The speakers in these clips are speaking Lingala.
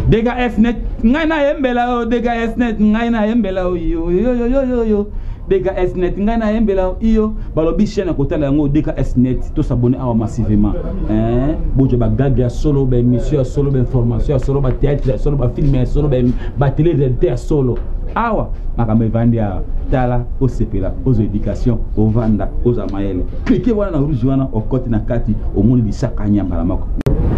Dega Snet, ngaina embela o Dega Snet, ngaina embela o yo. Dega Snet, ngaina embela o yo. Balobi chaîne à côté là ngo Dega Snet, tout s'abonner à massivement. Bojo ba gaga solo ba émission solo ba information solo ba théâtre solo ba film solo ba télé réalité solo. Awa makambe vandia tala au sepela aux éducation au vanda aux amaele. Cliquez voilà na rouge wana au côté na kati au monde di sakanya balamako.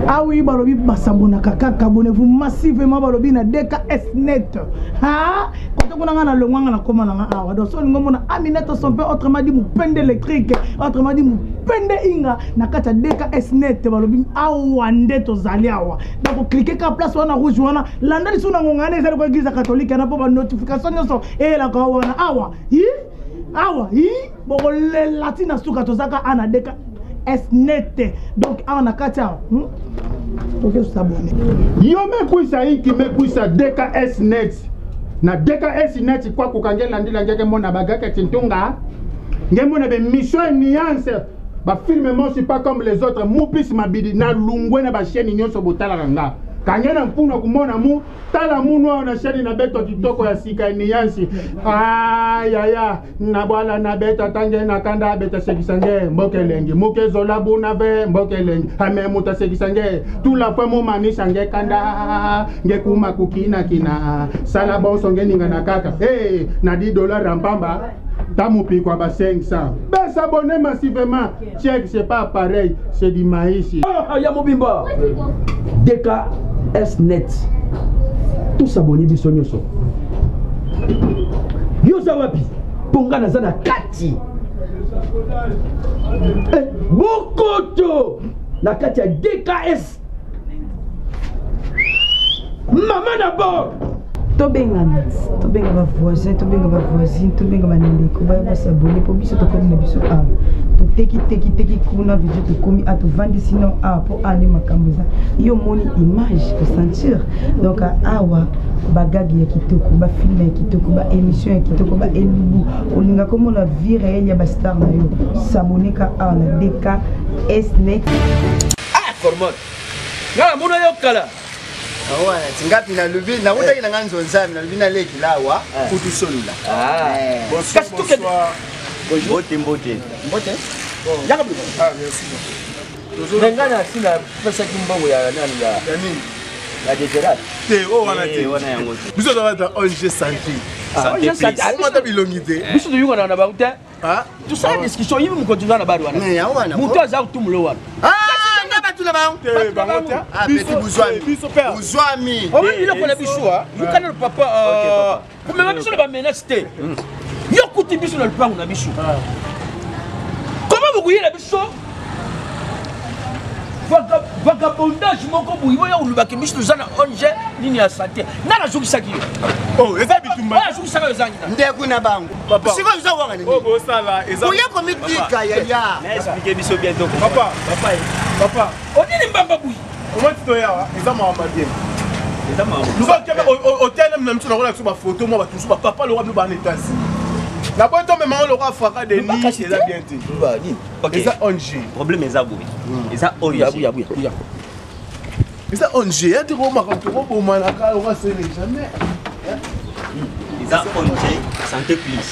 Ah oui, balobi basabona kaka abonnez-vous massivement balobi na DKSnet. Ha? Quand on a le mwanga na koma na awa. Donc so ngomo na Aminata son père autrement dit moupende électrique, autrement dit moupende inga na kata DKSnet balobi awa ndeto zali awa. Donc cliquez ka place wana rouge wana landa li suna ngongane ezali ko église catholique na po ba notification nyonso la ka wana awa. Hi? Awa, hi? Boko le latina suka tozaka ana DKSnet. Donc on a kata ok s'abonner. Yo me kuisa inki me kuisa DKSnet. Na DKSnet kwa kukangela ndila ngeke mona bagaka tintunga. Ngemona be mission nuance. Ba filme moi c'est pas comme les autres. Mupis mabidi na lungwe na ba chaîne nyonso botala kanga. Kangena mpuna kumona mu tala muno na chaîne na beto kitoko ya sika nuance. Ya na bwala na beta tange na kanda beta sekisange mbokelengi muke zola buna ve mbokelengi ame muta sekisange tout la fois mo mani sange kanda nge kuma kukina kina sala bonso nge ninga na kaka na $10 rampamba tamupi kwa ba 500 ben s'abonner massivement check c'est pas pareil c'est du maïs ya mobimba DKSnet tout s'abonner biso nyoso yoza wapi ponga na zana kati bokoto na kati ya DKS mama na bo tobenga ba voisin tobenga ba voisine tobenga ba ndeko ba s'abonner pour biso to comme na biso a to teki kuna video to komi a to vandi sinon a pour aller makambuza yo moni image pour sentir donc awa bagagi ya kitoko ba film ya kitoko ba émission ya kitoko ba elubu olinga comme la vie réelle ya ba star na yo s'abonner ka a na DKSnet format ngala mona yo kala awana tingapi na lubi na utaki na nganzo nzami na lubi na leki lawa kutu solula kasi tuke mbote yaka bi merci ngana sina pesa kimbongo ya nani ya nini la déterrade te wana yango biso da ONG santé mata bilongite biso yuko na ba uta tout ça discussion yibi mkontunga na bari wana muto aza kutumulo wana petit Bouzouami. Oh, il a bichou. Vous connaissez le papa. Vous m'avez bichou le ménacité. Yo kuti bichou le pan on a bichou. Comment vous voyez la bichou? Vagabondage moko boui voya ulubaki bichou zana onge nini ya santé. Na la joki saki. Oh, eza bitumba. Ah, joki saki zangi. Ndeku na bango. Siko zo wanga nini? Oh, bo sala eza. Oya komitika ya. Na expliquer biso bientôt. Papa. Odini mbamba boui. Comment tu dois ya? Eza mama bien. Eza mama. Nous avons au terme même sur la photo moi tout ça papa le roi de Banetasi. La boîte même le roi fraka de ni eza bien té. OK. Eza ONG. Problème eza boui. Eza ONG. Ya. Eza ONG, ya te ko makanto ko manaka o se jamais. Eza ONG santé plus.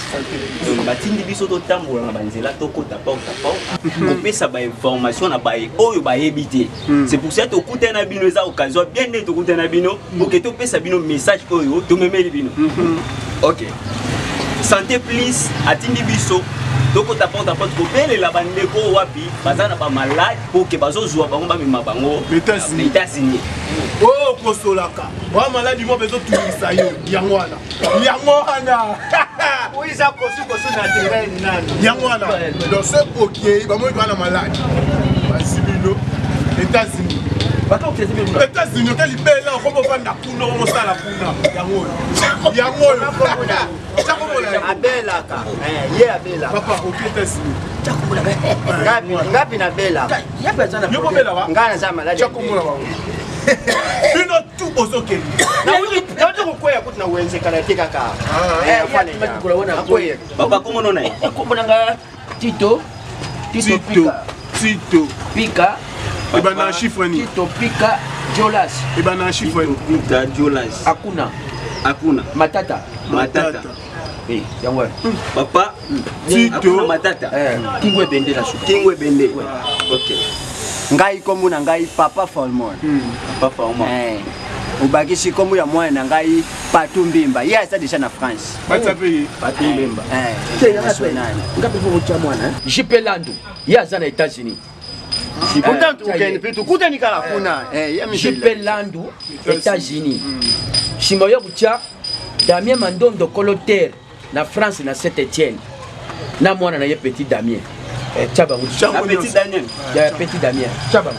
Donc batindi biso to tambola na banzela to kota pa on pesa ba information na ba oyo ba ebité. C'est pour ça to kuta na bino eza occasion bien de to kuta na bino pour que to pesa bino message oyo to memeli bino. OK. Santé plus atindi biso to kota pa ko bele la bandeko wapi bazana ba malade pour que bazo zuwa bango ba mema bango. États-Unis. Oh kosolaka. Wa malade mo bezo tulisa yo yangwana. Oui, ça kosu na terrain nani. Yangwana. Donc ce OK, ba mo na malade. Basibilo États-Unis. Bako kezi bino. États-Unis ke libela ko mo fanda kuno mo sala kuna. Yango. Abela ka. Ye abela. Papa OK États-Unis. Ngapi na bela. Yo ko bela wa. Ngana za malade. Chakumula wa. Bino tout ozoke. Na uto koya kuti na wenze kana tika ka. Kula wana koya. Papa komo nona Kombo nanga Tito Pika Et ben un chiffre ni. Topika Jolas. Et ben un chiffre ni. Topika Jolas. Akuna. Matata. Eh, yango. Papa. Tito. Matata. Kingwe Bende la soupe. Kingwe Bende. OK. Ngai kombo na ngai Papa Formon. Papa Formon. Ubakisi kombo ya mwana na ngai Patou Mbimba. Yeye asa déjà na France. Patou Mbimba. Ngapi pour cha mwana? JP Lando. Yeye asa na États-Unis. Pourtant tukeni pitu kutani kala kuna. JP Lando États-Unis. Shimoyo bucha Damien Mandondo Coloteur na France na Saint-Étienne. Na mwana na ye petit Damien. Chaba petit Daniel. Ya petit Damien. Chaba.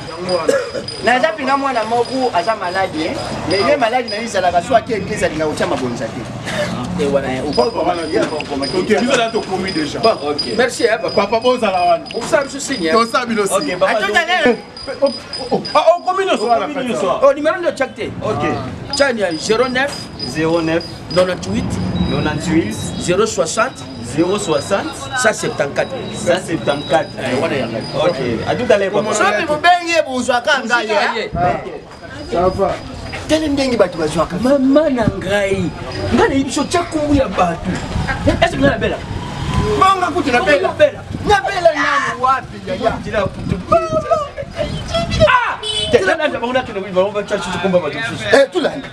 Na zapi na mwana moku aza maladi mais il est malade na isa la soit qui église alinga uchama bonza te. Et voilà. OK, vous allez te commis déjà. Bon, OK. Merci papa bonza la wan. On ça je signe. On ça bilo aussi. OK, papa. On commis le soir. Oh, numéro de chacté. OK. Chania 09 98 060 174. OK. À tout à l'heure papa. Sopi mubengi buzwa kanga ye. Ça va. Tele mbengi batu bazwaka. Mama na ngai. Ngana ibiso chakumbu ya batu. Est-ce que ngana bela? Bonga kutu na bela. Na bela nani wapi ya? Jina kutu. Ah! Tena ndio bauna kile baona chachu kumba batu. Tulanda.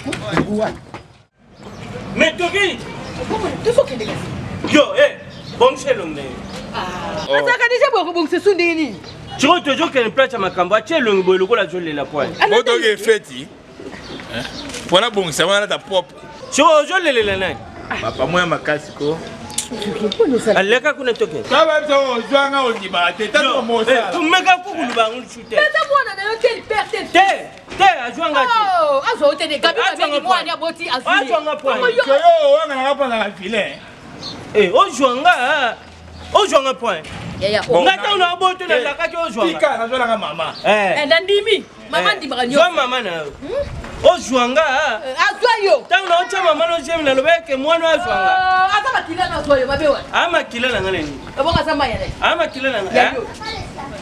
Mais Toki. Tu faut qu'il dégage. Yo, bon chelong. Ataka déjà beaucoup bon c'est sundini. Tu vois toujours qu'il y a une place à ma cambo, tu es le ngolo la jolie la poêle. Moto est fait. Voilà bon, ça va ta propre. Tu vois jolie la nani. Papa moi ma casco. Aleka kuna toke. Ça va ça joanga au diba, teta to mo ça. Tu mega ku ku ba ngul chute. Tata mwana na yo quelle perte. Te ajuanga ti. Oh, azo te de gabi ba mwana ya boti azu. Ajuanga point. Yo wana na pa na filet. Ojuanga point. Ya. Ngata una boto na lakaki ojuanga. Pika na jola mama. Ndandimi. Mama ndimaka nyo. Zo mama na. Ojuanga. Azwayo. Tangu na ocha mama no jemi na lobeke mwana ojuanga. Aka makila na azwayo babewa. Ama kila na ngale ni. Abonga sama ya. Ama kila na ngale.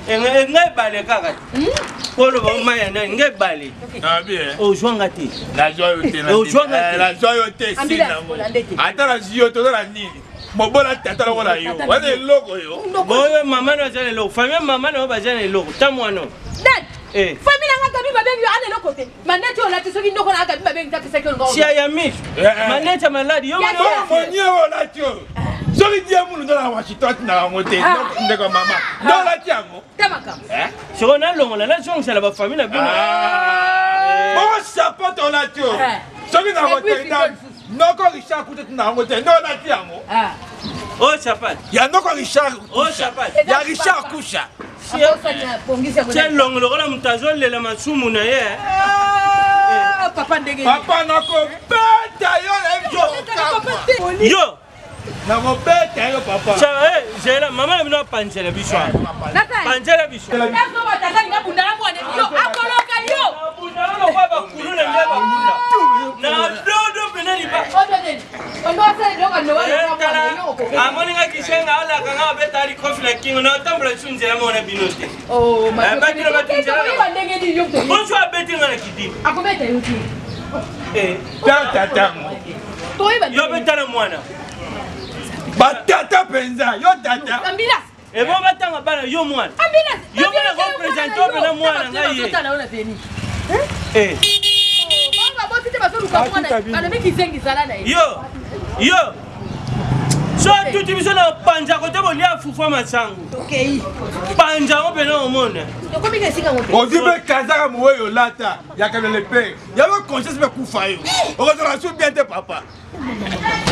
Ngai bale kaka. Polo ba maya na ngai bale. Ah bien. Ojuanga ti. La joyote na. La joyote sina. Ata la joyote na nini? Mobola tata la wala yo. Wale logo yo. Boyo mama no jane logo. Famille mama no ba jane logo. Tamwano. Dad. Famille nga gabi babengi ana lokote. Maneti ona tisoki ndoko na gabi babengi tapisa ko ngo. Si ayami. Maneti maladi yo mwana. Monye wala tio. Zoli dia mulu ndo la Washington na ngote. Ndeko mama. Ndo la tiango. Tamaka. Siko na longo la jonge la ba famille na bino. Bon support on la tio. Soki na ngote na. Noko Richard kutu na ngote. Ndo la tiango. Oh chapat. Ya noko Richard. Oh chapat. Ya Richard kusha. Tiens longo la mutazo le masumu na ye. Papa ndenge. Papa nako beta yo yo. Na mo beta yo papa. J'ai la maman na panjela biso. Panjela biso. Eko bataka nga bunda la mwana yo akoloka yo. Bunda lo kwa ba kulu na ndeba bunda. Na dodo penani ba. Ondo asa ndoka ndo wale kama amoni nga kishenga ala kanga beta ali kofi na kingo na tambula chunje la mona binote. Oh ma. Batira batinjela. Ndenge ndi yo. Bonso abeti nga na kidini. Akobeta yo ti. Tata. Yo beta na mwana. Batata penza, yo tata. Ambila. E bo batanga bana yo mwana. Ambila. Yo bana go presenter bana mwana ngai. Banga bote te baso luka mwana. Bana miki zengi zala na yo. Yo. So tuti biso na panja kote bolia fufa masangu. Okay. Panja opena omona. Yoko mika sika ngote. Ozibe kazaka muweyo lata, yakabele pe. Yaba conscience be kufa yo. Okozala su bien te papa.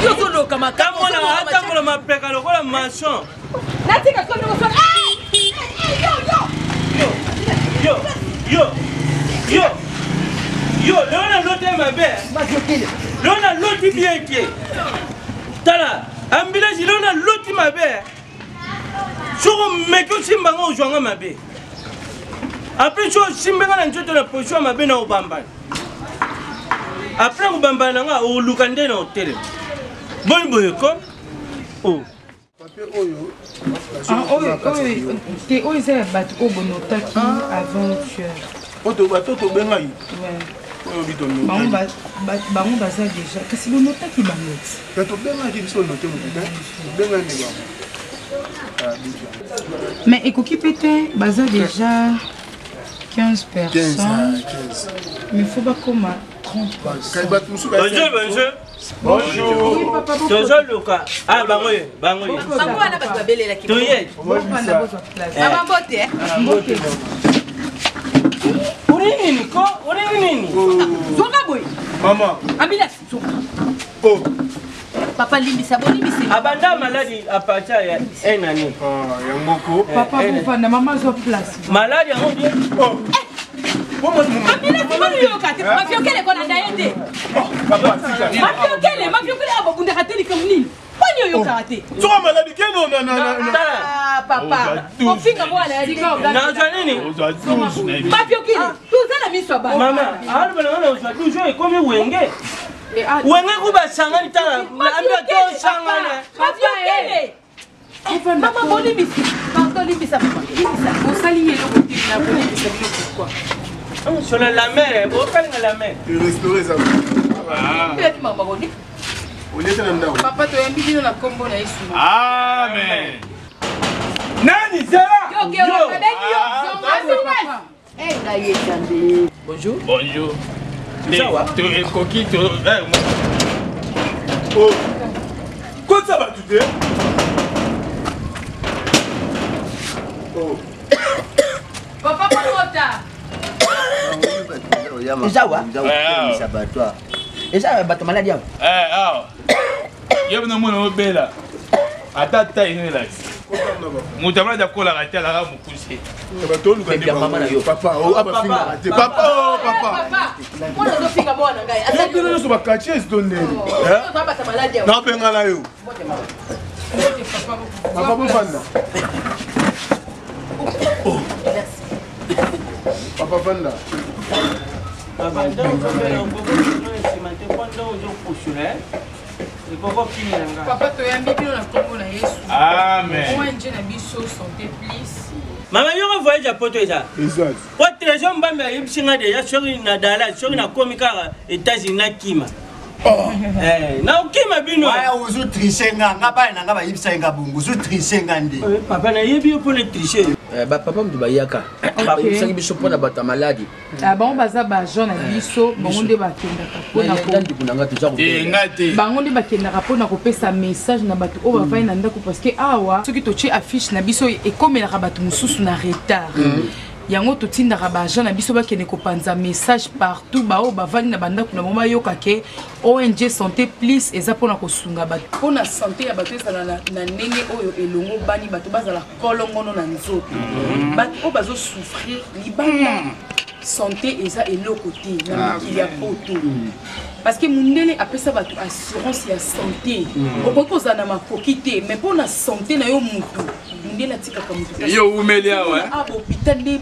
Yo solo kama kama na hata ngola mapeka lokola mason. Natika kono ko son. Yo, lona lote mabe. Lona loti bien qui. Tala, ambulance lona loti mabe. Soko meko simba ngo jwanga mabe. Après so simba na njoto na position mabe na obamba. Après obamba na nga o lukande na hotel. Bon boyeko. Oh. te oyo eza ya bato oyo bonotaki aventure bango baza déjà kasi bonotaki bango mais ekoki pe te baza déjà 15 personnes mais faut bakoma 30 personnes. Bonjour. Toujours Luca. Ah, bangoye. Bango ana bato babelela ki. Toye. Mama bote. Bote. Urini ko, urini. Zonga boy. Mama. Ambulance. Oh. Papa limbisa bolimbisi. Abanda maladi apacha ya enani. Yangoko. Papa bufanda mama zo place. Maladi yango bien. Oh. Ambulance boliyoka te. Mafiokele kona ndaende. Papa sika. Mafiokele abokunda kateli kamnini. Poni yo karate. Soka maladi keno Papa. Ofinga mwana ya dika obla. Na nini? Mafiokele. Tuzana miswa ba. Mama, hapo bana uzwa toujours ikomi wenge. Wenge kuba sangani tala. Ambia to sangana. Mafiokele. Mama bolimbisi. Pardon limbisa papa. Limbisa. Osalinye lo côté na bolimbisa pourquoi? Sur la mer, vous faites la mer. Restaurer ça. Maman boni. Papa to yambi bino na kombo na Yesu. Amen. Nani Zara? Bonjour. Bonjour. Coquille, oh. Quoi ça va tout est? Oh. Papa Papa. Eza bato maladi yao. Yo na mwana obela. Ata ta inela. Mutamala da kola rate la ga mukuse. Bato luka de mama na yo. Papa, oh aba finga rate. Papa, oh papa. Mwana zo finga mwana ngai. Asa bino so bakachi estonne. Eh? Bato maladi yao. Na benga na yo. Papa bofanda. Papa Vanda. Papa to yambi bino na kombo na Yesu. Amen. ONG na biso santé plus. Mama yo voyage à poto eza. Exact. Kwa trésor mbamba yibsinga déjà sur na dala sur na komika États-Unis na kima. Na ukima bino. Waya uzu trisenga ngaba na ngaba yibisa ngabungu uzu trisenga ndi. Papa na yebi pour le tricher. Papa mdu bayaka. Papa yibisa biso pona bata maladi. Ah bon baza ba jaune na biso bango nde bakendaka pona ko. Ndandi kunanga tuza ko. Ngati. Bango nde bakendaka pona kopesa message na bato o bavai na ndako parce que awa soki to tie affiche na biso ekomelaka bato mususu na retard. Yango to tindaka ba jaune na biso bakende kopanza message partout ba o bavani na bandako na moma yoka ke ONG santé plus eza pona kosunga bato pona santé ya bato ezala na ndenge oyo elongo bani bato bazala kolongono na nzoto bato o bazo souffrir libanda santé eza eloko te na mikili ya poto parce que mundele apesa bato assurance ya santé okoki kozala na makoki te mais mpona santé na yo mutu mundele atikaka mutu yo umeli awa hôpital nde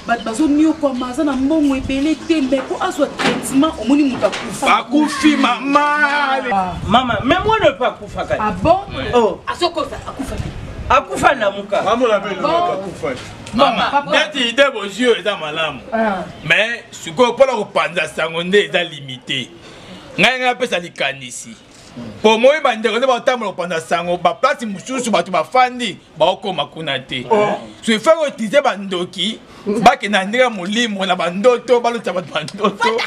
bato bazoniokwama aza na mbongo ebele te mais mpo azwa traitement omoni moto akufi mama même moi ne pas akufa kati. Ah bon? Oh, Asokoza akufa te. akufa na muka. Maman la belle akufa. Mama, neti ide bozio eza malamu. Mais siko pona kopanza sango nde eza limité. Ngai ngai pesa likanisi. Po moi bandeko nde batambola kopanza sango ba place mususu bato bafandi baokoma kuna te. So ifaa kotize bandoki bakenda ndenge molimo na bandoto balota bato bandoto.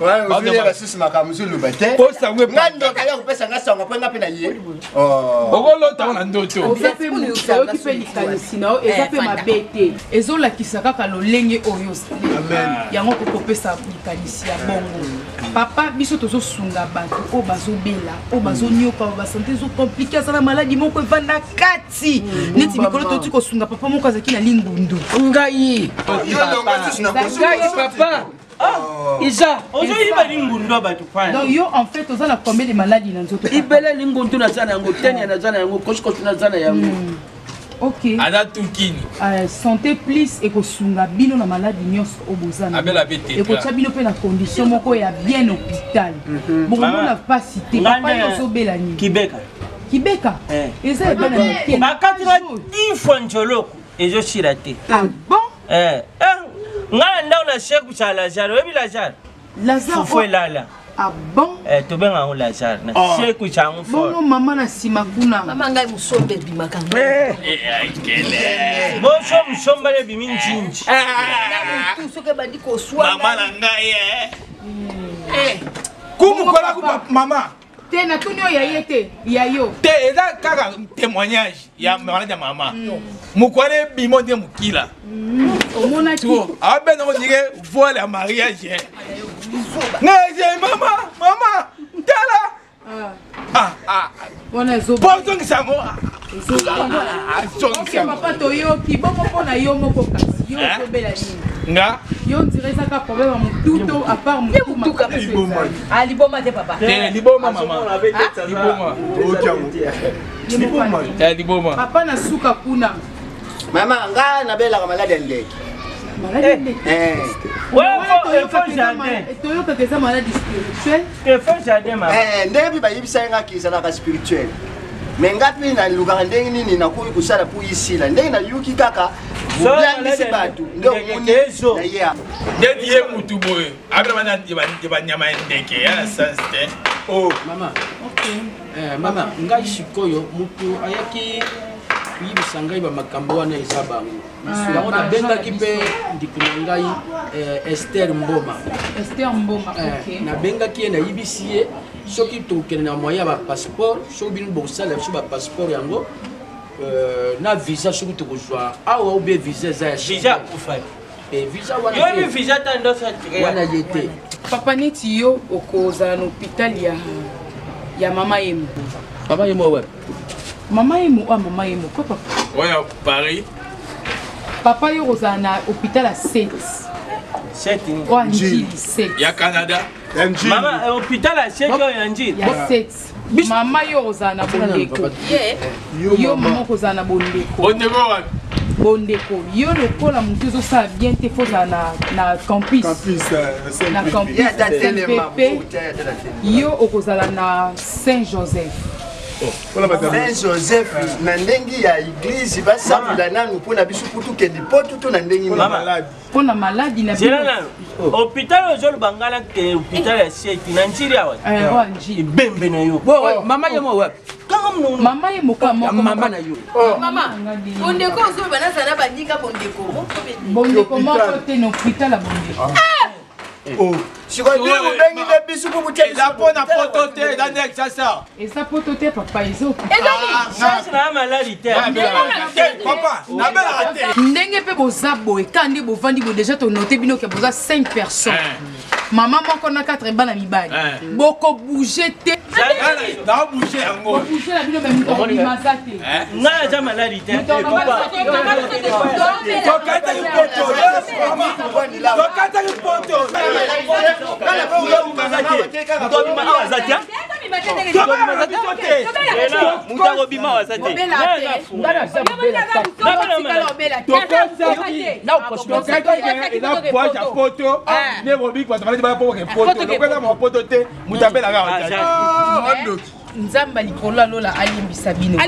Ouais, aujourd'hui la sous makamuzu lubate. Po sango ngando kaya kopesa ngasanga po ngape na ye. Ogolota na ndoto. eza pe mosayoki mpe likanisi na yo eza mpe mabe te ezolakisa kaka lolenge oyo yango kokopesa likanisi ya bongo papa biso tozosunga bato oyo bazobela oyo bazonioka basante ezokomplike aza na maladi moko evanda kati neti mikolo toti kosunga papa moko azalaki na lingundu Ngai. papa Isa, ozo iba lingundu bato fanya. donc yo en fait oza na combien de maladies na nzoto Ibele lingundu na zana yango, tenya na zana yango, koshkosh na zana yango. ok Ada tukini. santé plus ekosunga bino na maladi nyonso obozana Abela bete. ekotia bino mpe na condition moko ya bien hôpital bongo na pasi te papa yo ozobela nini Kibeka. Kibeka. Eza e bana mike. Bakatira 10 fois njoloko ezoshira te. Ah bon? Ngala ndao na sheku cha Lazare, webi Lazare. Lazare. Fufo lala. Ah bon? To benga on Lazare na sheku cha ngfo. Bongo mama na sima kuna. Mama ngai musombe bimakanga. Kele. Bonso musomba le bimi njinji. Na mutu soke bandi ko swanga. Mama na ngai Kumu kola kupa mama. Te na tunyo ya yete ya yo. Te eza kaka témoignage ya mwana ya mama. Mukwane bimo de mukila. Omona ki. Abe na dire voile à mariage. Ngai mama tala. Wana zo. Bonzo ngisango. Papa to yo ki bongo pona yo moko kasi. Yo ko bela nini. Nga yo dirait ça ka problème mututo à part mutu ka liboma. Ah liboma de papa. Liboma mama. Liboma. Papa na suka kuna. Mama nga na bela ka malade ndeke. Malade ndeke. Toyoka que ça maladie spirituelle. Que faut jardin mama. Ndebi ba yibisa nga kisa na ka spirituel. Mengapi na luganga ndenge nini na kuyi kusala puyisila ndenge na yuki kaka Blanc batu ndo munezo na ya ndeti ye mutu boye abra bana nyama ndeke ya sanste mama mama ngai sikoyo mutu ayaki yibisa ngai ba makambo wana eza bango yango nabengaki mpe ndeko na ngai Esther Mboma nabengaki ye nayibisi ye soki tokende na moyen ya bapasseport soki bino bokosala biso bapasseport yango na visa soki tokozwa awa obe visa eza ya visa kufa visa wana visa tandosa wana ye te papa neti yo okozala na hôpital ya mama yemo mama yemo wapi mama yemo mama yemo quoi papa oya Paris papa yo okozala na hôpital à 7 kwa njili 7 ya Canada mama hôpital à 7 ya njili ya 7 mama yo okozala na bondeko yo mama okozala na bondeko bondeko yo lokola motu ezosala bien te fozala na campus na campus yo okozala na Saint-Joseph Saint-Joseph na ndengi ya église basabula nanu pona biso putu kendi potu to na ndengi malade pona maladi na hôpital ozolo bangala ke hôpital ya Sieti na njiri awa wa njiri bembe na yo mama yemo wapi mama yemo kama mama na yo mama bondeko ozo banaza na bandika bondeko moko te na hôpital ya bondeko eza mpona poto te eza ndenge sasa eza poto te papa papa nabelaka te ndenge mpe boza boye ka nde bovandi bo déjà tonote bino ke boza 5 personnes mama moko na 4 bana mibali bokobouge te naobouge yango bouge na bino memimasa te ngai aza maladi te tokataki poto nzamba likolo alola alimbisa bino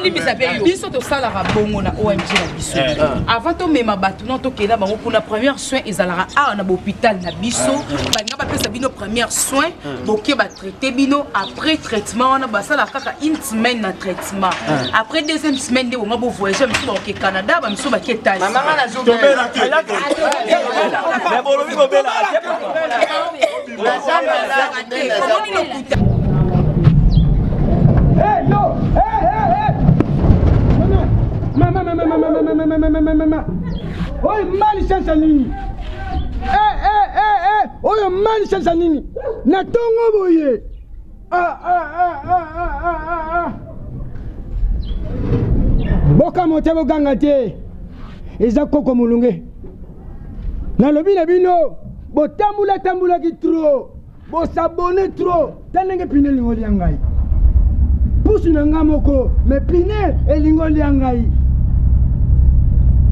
biso tosalaka bongo na ONG na biso avant tomema bato non tokenda bango kuna première soin ezalaka awa na bahôpital na biso balinga bapesa bino première soin boke batraite bino après traitement wana basalaka kaka une semaine na traitement après deuxième semaine nde bonga bovoyage miso baoke Canada bamiso bake États-Unis Hey yo! Hey! Mama! Oyo mali sasa nini? Oyo mali sasa nini? Na tongo boye. Boka motebo ganga te. Eza koko mulunge. Na lobi na bino, botambula ki trop. Bo s'abonner trop. Tanenge pineli ngoli yangai. Pousse nanga moko, mais pine elingo liangai.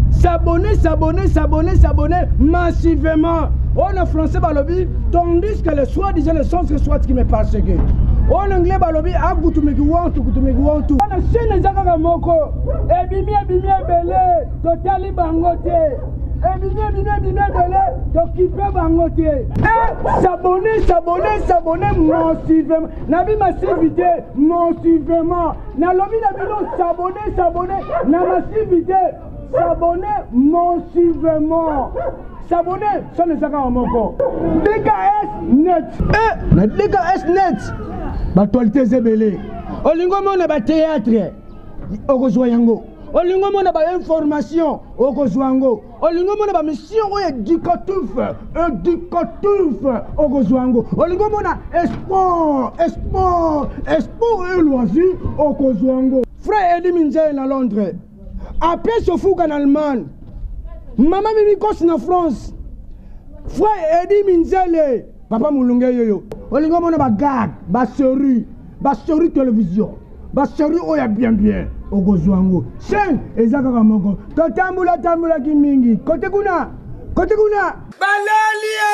S'abonner massivement. On a français balobi, tandis que les soi-disant les sens que soit qui me passe que. en anglais balobi akutumeki wantu wana chaîne eza kaka moko ebimi ebele totali bango te ebimi ebele tokipe bango te s'abonner massivement nabi massivité massivement nalobi na bino s'abonner na massivité s'abonner massivement s'abonner ça ne saka moko DKS net na DKS net batualité zebele olingo mona ba théâtre okozwa yango olingo mona ba information okozwa yango olingo mona ba mission oyo éducatif okozwa yango olingo mona sport et loisir okozwa yango frère Eddie Minzele na Londres après Sofuka en Allemagne maman Mimi Kos na France frère Eddie Minzele papa mulunge yoyo olingo mona ba gag ba série télévision ba série oya bien okozwango chaîne eza kaka moko totambula ki mingi kote kuna balalia